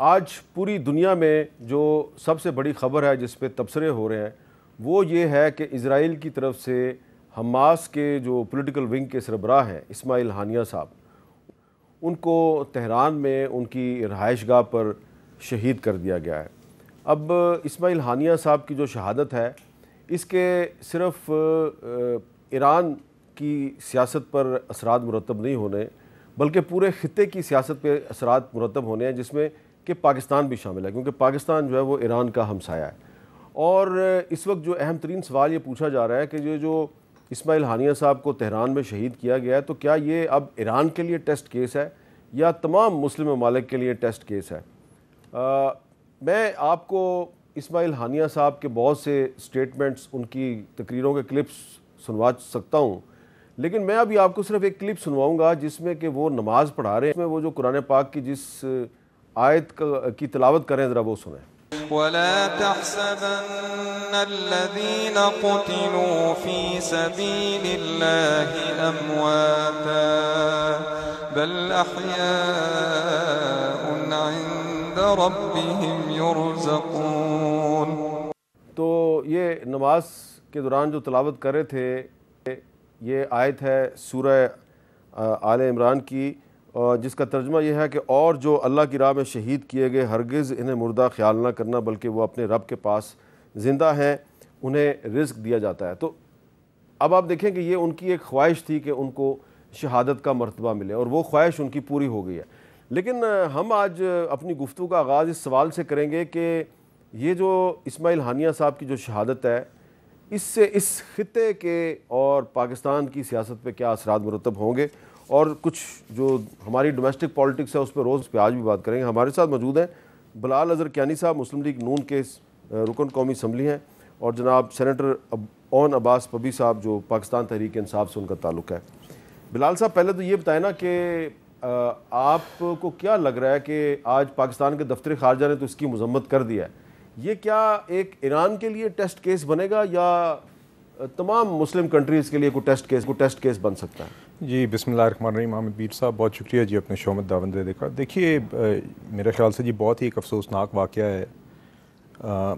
آج پوری دنیا میں جو سب سے بڑی خبر ہے جس پہ تبصرے ہو رہے ہیں وہ یہ ہے کہ اسرائیل کی طرف سے حماس کے جو پولیٹیکل ونگ کے سربراہ ہیں اسماعیل ہانیہ صاحب، ان کو تہران میں ان کی رہائش گاہ پر شہید کر دیا گیا ہے۔ اب اسماعیل ہانیہ صاحب کی جو شہادت ہے اس کے صرف ایران کی سیاست پر اثرات مرتب نہیں ہونے بلکہ پورے خطے کی سیاست پہ اثرات مرتب ہونے ہیں، جس میں کہ پاکستان بھی شامل ہے، کیونکہ پاکستان جو ہے وہ ایران کا ہمسایہ ہے۔ اور اس وقت جو اہم ترین سوال یہ پوچھا جا رہا ہے کہ یہ جو اسماعیل ہانیہ صاحب کو تہران میں شہید کیا گیا ہے تو کیا یہ اب ایران کے لیے ٹیسٹ کیس ہے یا تمام مسلم ممالک کے لیے ٹیسٹ کیس ہے؟ میں آپ کو اسماعیل ہانیہ صاحب کے بہت سے سٹیٹمنٹس، ان کی تقریروں کے کلپس سنوا سکتا ہوں، لیکن میں ابھی آپ کو صرف ایک کلپ سنواؤں گا جس میں کہ وہ نماز پڑھا رہے ہیں، اس میں وہ جو قرآن پاک کی جس آیت کی تلاوت کریں ذرا وہ سنیں۔ وَلَا تَحْسَبَنَّ الَّذِينَ قُتِلُوا فِي سَبِيلِ اللَّهِ أَمْوَاتًا بَلْ أَحْيَاءٌ عِندَ رَبِّهِمْ يُرْزَقُونَ۔ تو یہ نماز کے دوران جو تلاوت کر رہے تھے یہ آیت ہے سورہ آل عمران کی، جس کا ترجمہ یہ ہے کہ اور جو اللہ کی راہ میں شہید کیے گئے ہرگز انہیں مردہ خیال نہ کرنا بلکہ وہ اپنے رب کے پاس زندہ ہیں، انہیں رزق دیا جاتا ہے۔ تو اب آپ دیکھیں کہ یہ ان کی ایک خواہش تھی کہ ان کو شہادت کا مرتبہ ملے اور وہ خواہش ان کی پوری ہو گئی ہے۔ لیکن ہم آج اپنی گفتگو کا آغاز اس سوال سے کریں گے کہ یہ جو اسماعیل ہانیہ صاحب کی جو شہادت ہے اس سے اس خطے کے اور پاکستان کی سیاست پہ کیا اثرات مرتب ہوں گے، اور کچھ جو ہماری ڈومیسٹک پالیٹکس ہے اس پہ روز پہ آج بھی بات کریں گے۔ ہمارے ساتھ موجود ہیں بلال اظہر کیانی صاحب، مسلم لیگ نون کے رکن قومی اسمبلی ہیں، اور جناب سینیٹر اون عباس پبی صاحب جو پاکستان تحریک انصاف سے ان کا تعلق ہے۔ بلال صاحب پہلے تو یہ بتائیں نا کہ آپ کو کیا لگ رہا ہے کہ آج پاکستان کے دفتر خارجہ نے تو اس کی مذمت کر دیا ہے، یہ کیا ایک ایران کے لیے ٹیسٹ کیس بنے گا یا تمام مسلم کنٹریز کے لیے کوئی ٹیسٹ کیس بن سکتا ہے؟ جی بسم اللہ الرحمن الرحیم۔ حامد بیر صاحب بہت شکریہ جی اپنے شو میں دعوت دے کا۔ دیکھیے میرے خیال سے جی بہت ہی ایک افسوسناک واقعہ ہے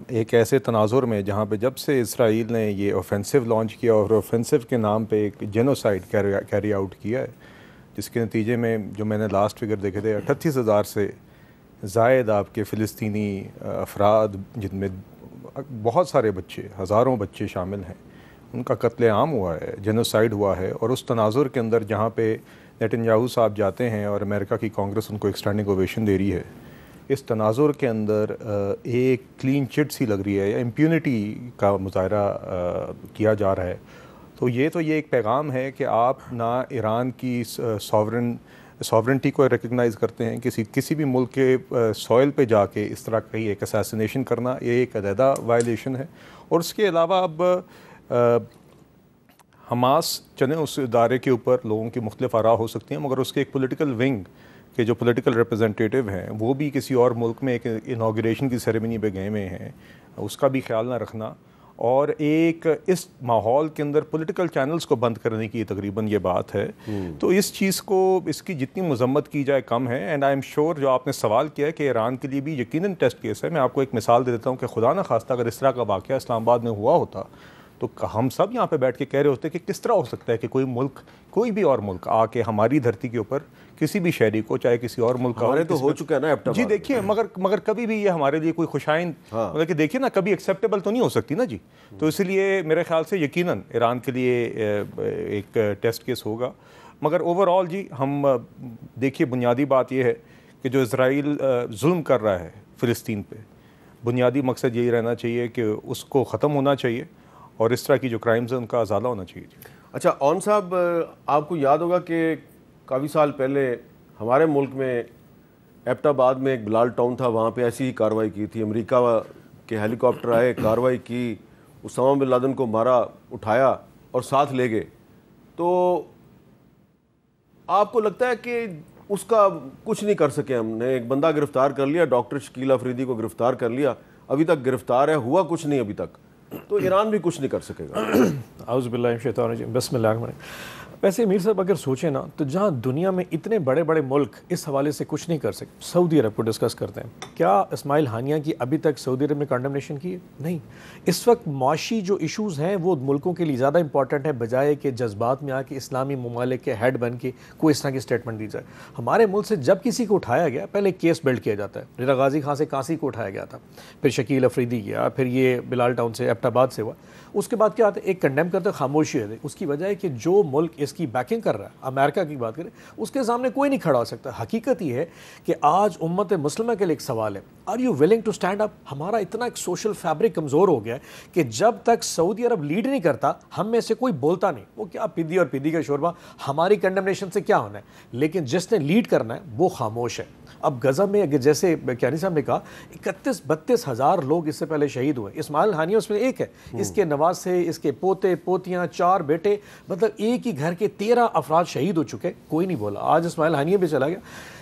ایک ایسے تناظر میں جہاں پہ جب سے اسرائیل نے یہ اوفینسو لانچ کیا اور اوفینسو کے نام پہ ایک جینوسائیڈ کیری آؤٹ کیا ہے، جس کے نتیجے میں جو میں نے لاسٹ فگر دیکھے تھے 38,000 سے زائد آپ کے فلسطینی افراد، جن میں بہت سارے بچے، ہزاروں بچے شامل ہیں، ان کا قتل عام ہوا ہے، جینوسائیڈ ہوا ہے۔ اور اس تناظر کے اندر جہاں پہ نیتن یاہو صاحب جاتے ہیں اور امریکہ کی کانگریس ان کو ایک اسٹینڈنگ اوویشن دے رہی ہے، اس تناظر کے اندر ایک کلین چٹ سی لگ رہی ہے یا امپیونٹی کا مظاہرہ کیا جا رہا ہے۔ تو یہ ایک پیغام ہے کہ آپ نہ ایران کی ساورنٹی کو ریکگنائز کرتے ہیں، کسی بھی ملک کے سوئل پہ جا کے اس طرح کی ایک اسیسینیشن کرنا یہ ایک علیحدہ وائلیشن ہے۔ اور اس کے علاوہ اب حماس چلیں اس ادارے کے اوپر لوگوں کی مختلف آراء ہو سکتی ہیں، مگر اس کے ایک پولیٹیکل ونگ کے جو پولیٹیکل ریپرزنٹیٹیو ہیں وہ بھی کسی اور ملک میں ایک انوگریشن کی سیریمنی پہ گئے ہوئے ہیں، اس کا بھی خیال نہ رکھنا، اور ایک اس ماحول کے اندر پولیٹیکل چینلز کو بند کرنے کی تقریباً یہ بات ہے۔ تو اس چیز کو، اس کی جتنی مذمت کی جائے کم ہے۔ اینڈ آئی ایم شیور جو آپ نے سوال کیا ہے کہ ایران کے لیے بھی یقیناً ٹیسٹ کیس ہے۔ میں آپ کو ایک مثال دے دیتا ہوں کہ خدا نہ خواستہ اگر اس طرح کا واقعہ اسلام آباد میں ہوا ہوتا تو ہم سب یہاں پہ بیٹھ کے کہہ رہے ہوتے کہ کس طرح ہو سکتا ہے کہ کوئی ملک، کوئی بھی اور ملک آ کے ہماری دھرتی کے اوپر کسی بھی شہری کو، چاہے کسی اور ملک کا ہمارے تو ہو چکا ہے نا جی دیکھیے، مگر کبھی بھی یہ ہمارے لیے کوئی خوشائند مطلب کہ دیکھیے نا کبھی ایکسیپٹیبل تو نہیں ہو سکتی نا جی۔ تو اس لیے میرے خیال سے یقیناً ایران کے لیے ایک ٹیسٹ کیس ہوگا۔ مگر اوور آل جی ہم دیکھیے بنیادی بات یہ ہے کہ جو اسرائیل ظلم کر رہا ہے فلسطین پہ، بنیادی مقصد یہی رہنا چاہیے کہ اس کو ختم ہونا چاہیے اور اس طرح کی جو کرائمز ہیں ان کا ازالہ ہونا چاہیے جی۔ اچھا اون صاحب، آپ کو یاد ہوگا کہ کافی سال پہلے ہمارے ملک میں ایبٹ آباد میں ایک بلال ٹاؤن تھا، وہاں پہ ایسی ہی کارروائی کی تھی، امریکہ کے ہیلی کاپٹر آئے، کارروائی کی، اسامہ بن لادن کو مارا، اٹھایا اور ساتھ لے گئے۔ تو آپ کو لگتا ہے کہ اس کا کچھ نہیں کر سکے؟ ہم نے ایک بندہ گرفتار کر لیا، ڈاکٹر شکیل افریدی کو گرفتار کر لیا، ابھی تک گرفتار ہے، ہوا کچھ نہیں ابھی تک، تو ایران بھی کچھ نہیں کر سکے گا۔ اعوذ باللہ من الشیطان الرجیم، بسم اللہ الرحمن الرحیم۔ ویسے میر صاحب اگر سوچیں نا تو جہاں دنیا میں اتنے بڑے بڑے ملک اس حوالے سے کچھ نہیں کر سکتے، سعودی عرب کو ڈسکس کرتے ہیں، کیا اسماعیل ہانیہ کی ابھی تک سعودی عرب نے کنڈمنیشن کی ہے؟ نہیں۔ اس وقت معاشی جو ایشوز ہیں وہ ملکوں کے لیے زیادہ امپورٹنٹ ہے بجائے کہ جذبات میں آ کے اسلامی ممالک کے ہیڈ بن کے کوئی اس طرح کی اسٹیٹمنٹ دی جائے۔ ہمارے ملک سے جب کسی کو اٹھایا گیا پہلے کیس بلڈ کیا جاتا ہے، رضا غازی خان سے کانسی کو اٹھایا گیا تھا، پھر شکیل افریدی گیا، پھر یہ بلال ٹاؤن سے ایبٹ آباد سے ہوا، اس کے بعد کیا آتا ہے ایک کنڈیم کرتے خاموشی ہے۔ اس کی وجہ ہے کہ جو ملک اس کی بیکنگ کر رہا ہے، امریکہ کی بات کریں، اس کے سامنے کوئی نہیں کھڑا ہو سکتا۔ حقیقت یہ ہے کہ آج امت مسلمہ کے لیے ایک سوال ہے، are you willing to stand up? ہمارا اتنا ایک سوشل فیبرک کمزور ہو گیا ہے کہ جب تک سعودی عرب لیڈ نہیں کرتا ہم میں سے کوئی بولتا نہیں، وہ کیا پدی اور پدی کا شوربہ، ہماری کنڈمنیشن سے کیا ہونا ہے، لیکن جس نے لیڈ کرنا ہے وہ خاموش ہے۔ اب غزہ میں جیسے کیانی صاحب نے کہا 31-32 ہزار لوگ اس سے پہلے شہید ہوئے، اسماعیل ہانیہ اس میں ایک ہے، اس کے نواسے، اس کے پوتے پوتیاں، 4 بیٹے، مطلب ایک ہی گھر کے 13 افراد شہید ہو چکے، کوئی نہیں بولا۔ آج اسماعیل ہانیہ بھی چلا گیا،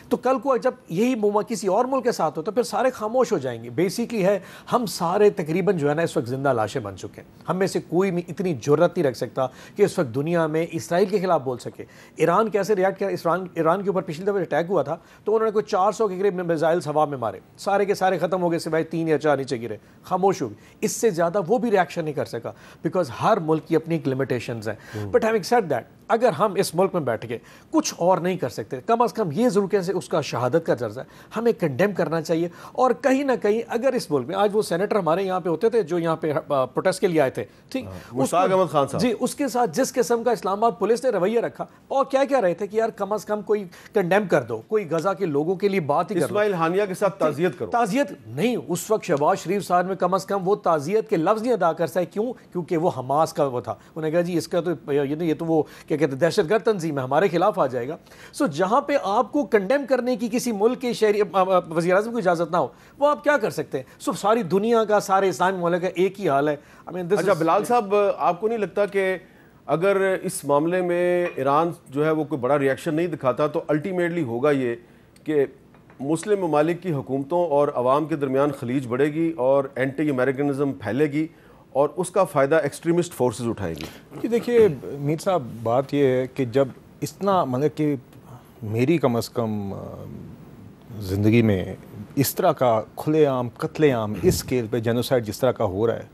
تو کل کو جب یہی کسی اور ملک کے ساتھ ہو تو پھر سارے خاموش ہو جائیں گے۔ بیسیکلی ہے ہم سارے تقریباً جو ہے نا اس وقت زندہ لاشیں بن چکے ہیں، ہم میں سے کوئی بھی اتنی جرت نہیں رکھ سکتا کہ اس وقت دنیا میں اسرائیل کے خلاف بول سکے۔ ایران کیسے ریاکٹ کیا؟ ایران کے اوپر پچھلی دفعہ اٹیک ہوا تھا تو انہوں نے کوئی 400 کے قریب میزائلز ہوا میں مارے، سارے کے سارے ختم ہو گئے سوائے 3 یا 4 نیچے گرے، خاموش ہو گئے۔ اس سے زیادہ وہ بھی ریاکشن نہیں کر سکا بیکاز ہر ملک کی اپنی ایک لمیٹیشنز ہیں۔ بٹ ہیونگ سیڈ دیٹ، اگر ہم اس ملک میں بیٹھ کے کچھ اور نہیں کر سکتے، کم از کم یہ ضرور کیسے اس کا شہادت کا درجہ ہے ہمیں کنڈیم کرنا چاہیے۔ اور کہیں نہ کہیں اگر اس ملک میں آج وہ سینیٹر ہمارے یہاں پہ ہوتے تھے جو یہاں پہ پروٹیسٹ کے لیے آئے تھے، ٹھیک، مشتاق احمد خان صاحب، جی، اس کے ساتھ جس قسم کا اسلام آباد پولیس نے رویہ رکھا اور کیا کہہ رہے تھے کہ یار کم از کم کوئی کنڈیم کر دو، کوئی غزہ کے لوگوں کے لیے بات ہی کر دو، اسماعیل ہانیہ کے ساتھ تعزیت کرو۔ تعزیت نہیں، اس وقت شہباز شریف صاحب میں کم از کم وہ تعزیت کے لفظ نہیں ادا کر سکے، کیوں؟ کیونکہ وہ حماس کا وہ تھا، انہوں نے کہا جی اس کا تو یہ تو وہ کیا کہتے ہیں دہشت گرد تنظیم ہے، ہمارے خلاف آ جائے گا۔ سو جہاں پہ آپ کو کنڈیم کرنے کی کسی ملک کے شہری وزیر اعظم کو اجازت نہ ہو، وہ آپ کیا کر سکتے ہیں؟ سو ساری دنیا کا، سارے اسلامی ممالک کا ایک ہی حال ہے۔ اچھا بلال صاحب، آپ کو نہیں لگتا کہ اگر اس معاملے میں ایران جو ہے وہ کوئی بڑا ریئیکشن نہیں دکھاتا تو الٹیمیٹلی ہوگا یہ کہ مسلم ممالک کی حکومتوں اور عوام کے درمیان خلیج بڑھے گی اور اینٹی امریکنزم پھیلے گی اور اس کا فائدہ ایکسٹریمسٹ فورسز اٹھائیں گی؟ جی دیکھیے میر صاحب، بات یہ ہے کہ جب اتنا مطلب کہ میری کم از کم زندگی میں اس طرح کا کھلے عام قتل عام اس اسکیل پہ جینوسائڈ جس طرح کا ہو رہا ہے،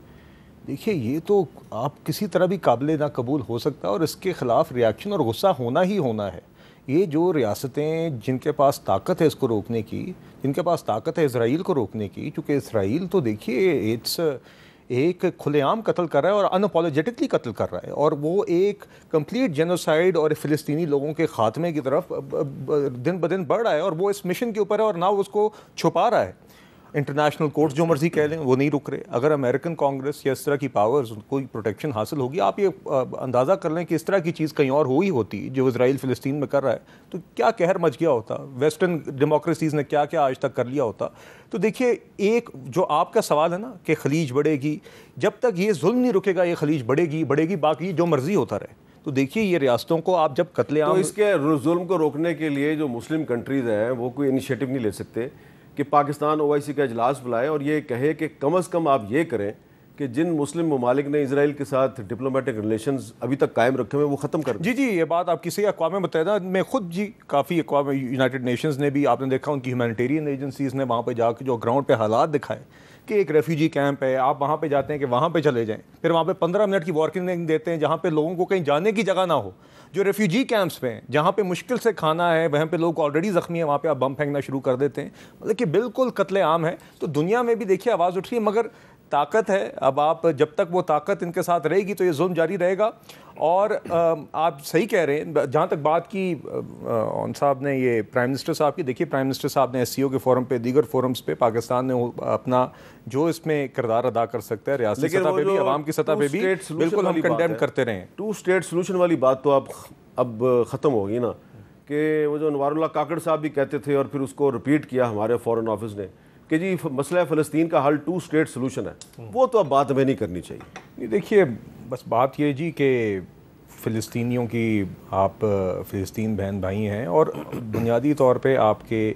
دیکھیے یہ تو آپ کسی طرح بھی قابل نہ قبول ہو سکتا اور اس کے خلاف ریاکشن اور غصہ ہونا ہی ہونا ہے۔ یہ جو ریاستیں جن کے پاس طاقت ہے اس کو روکنے کی، جن کے پاس طاقت ہے اسرائیل کو روکنے کی، چونکہ اسرائیل تو دیکھیے ایک کھلے عام قتل کر رہا ہے اور انپولوجیٹکلی قتل کر رہا ہے، اور وہ ایک کمپلیٹ جینوسائیڈ اور فلسطینی لوگوں کے خاتمے کی طرف دن بدن بڑھ رہا ہے، اور وہ اس مشن کے اوپر ہے اور نہ اس کو چھپا رہا ہے۔ انٹرنیشنل کورٹس جو مرضی کہہ لیں وہ نہیں رک رہے۔ اگر امریکن کانگریس یا اس طرح کی پاورز کوئی پروٹیکشن حاصل ہوگی، آپ یہ اندازہ کر لیں کہ اس طرح کی چیز کہیں اور ہوئی ہوتی جو اسرائیل فلسطین میں کر رہا ہے تو کیا قہر مچ گیا ہوتا، ویسٹرن ڈیموکریسیز نے کیا کیا آج تک کر لیا ہوتا۔ تو دیکھیے ایک جو آپ کا سوال ہے نا کہ خلیج بڑھے گی، جب تک یہ ظلم نہیں رکے گا یہ خلیج بڑھے گی، باقی جو مرضی ہوتا رہے۔ تو دیکھیے یہ ریاستوں کو آپ جب قتل عام، تو اس کے ظلم کو روکنے کے لیے جو مسلم کنٹریز ہیں وہ کوئی انیشیٹو نہیں لے سکتے کہ پاکستان OIC کا اجلاس بلائے اور یہ کہے کہ کم از کم آپ یہ کریں کہ جن مسلم ممالک نے اسرائیل کے ساتھ ڈپلومیٹک ریلیشنز ابھی تک قائم رکھے ہوئے وہ ختم کر دیں؟ جی یہ بات آپ کسی اقوام متحدہ میں خود کافی اقوام یونائٹڈ نیشنز نے بھی، آپ نے دیکھا ان کی ہیومینیٹیرین ایجنسیز نے وہاں پہ جا کے جو گراؤنڈ پہ حالات دکھائے کہ ایک ریفیوجی کیمپ ہے، آپ وہاں پہ جاتے ہیں کہ وہاں پہ چلے جائیں، پھر وہاں پہ 15 منٹ کی وارننگ دیتے ہیں جہاں پہ لوگوں کو کہیں جانے کی جگہ نہ ہو۔ جو ریفیوجی کیمپس پہ ہیں جہاں پہ مشکل سے کھانا ہے، وہاں پہ لوگ آلریڈی زخمی ہیں، وہاں پہ آپ بم پھینکنا شروع کر دیتے ہیں، مطلب کہ بالکل قتل عام ہے۔ تو دنیا میں بھی دیکھیے آواز اٹھ رہی ہے، مگر طاقت ہے، اب آپ جب تک وہ طاقت ان کے ساتھ رہے گی تو یہ ظلم جاری رہے گا۔ اور آپ صحیح کہہ رہے ہیں، جہاں تک بات کی ان صاحب نے یہ پرائم منسٹر صاحب کی، دیکھیے پرائم منسٹر صاحب نے SCO کے فورم پہ، دیگر فورمز پہ پاکستان نے اپنا جو اس میں کردار ادا کر سکتا ہے ریاستی سطح پہ بھی، عوام کی سطح پہ بھی، بالکل ہم کنڈیم کرتے رہے ہیں۔ 2 اسٹیٹ سولوشن والی بات تو اب ختم ہوگی نا، کہ وہ جو انوار اللہ کاکڑ صاحب بھی کہتے تھے اور پھر اس کو رپیٹ کیا ہمارے فورن آفس نے کہ جی مسئلہ فلسطین کا حل 2 اسٹیٹ سولوشن ہے، وہ تو اب بات ہمیں نہیں کرنی چاہیے۔ دیکھیے بس بات یہ جی کہ فلسطینیوں کی، آپ فلسطین بہن بھائی ہیں اور بنیادی طور پہ آپ کے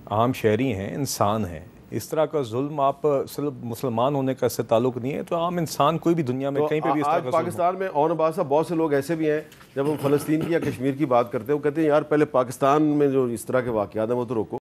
عام شہری ہیں، انسان ہیں، اس طرح کا ظلم آپ صرف مسلمان ہونے کا اس سے تعلق نہیں ہے، تو عام انسان کوئی بھی دنیا میں کہیں پہ بھی اس طرح آج کا ظلم پاکستان میں اور عباس صاحب بہت سے لوگ ایسے بھی ہیں، جب ہم فلسطین کی یا کشمیر کی بات کرتے ہیں وہ کہتے ہیں یار پہلے پاکستان میں جو اس طرح کے واقعات ہیں وہ تو روکو،